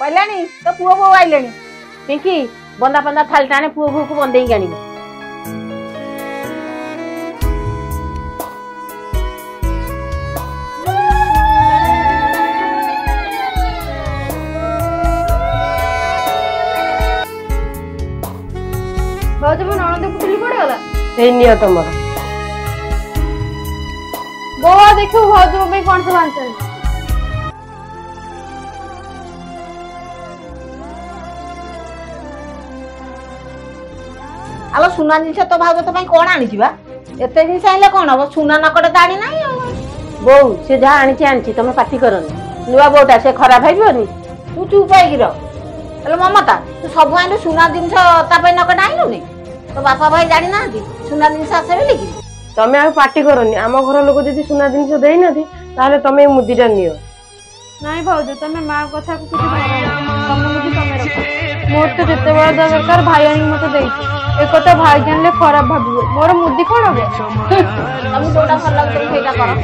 कहलानी तो पुओ बो आइलेनी पिंकी बंदा बंदा थाली टाणे पुओ बो को बंदेई गानी भाउज मो ननद पुतली पड़ गला ए नियो तमर बो देखो भाउज मो पे कोन सब आंसर आलो सुना जिनस तो भाउज तो पई कोन आनी छिबा एते जिनस आइले कोन हो सुना नकटे दाणी नाही बो से जा आनी तमे पार्टी करनी नुआ बोटा से खराब हेबियोनी तू चुप होई गिरो हेलो ममता तू सब आइले सुना जिनस ता पई नकटे आइलुनी तो बापा भाई जानी ना सुना जिनस आसे बेली कि तमे आ पार्टी करनी आम घर लोक जदी सुना जिनस देई नथि ताले तमे मुदीटा नियो नहीं भाउज तमे मां कथा को कुछ मुदी तमे रखो मोर तो जते बड़ा दरकार भाई आनी मते देई एक तो भाई जानले खराब भाबियो मोर मुदी कोन होबे हम जोड़ा भल लागत सेटा करो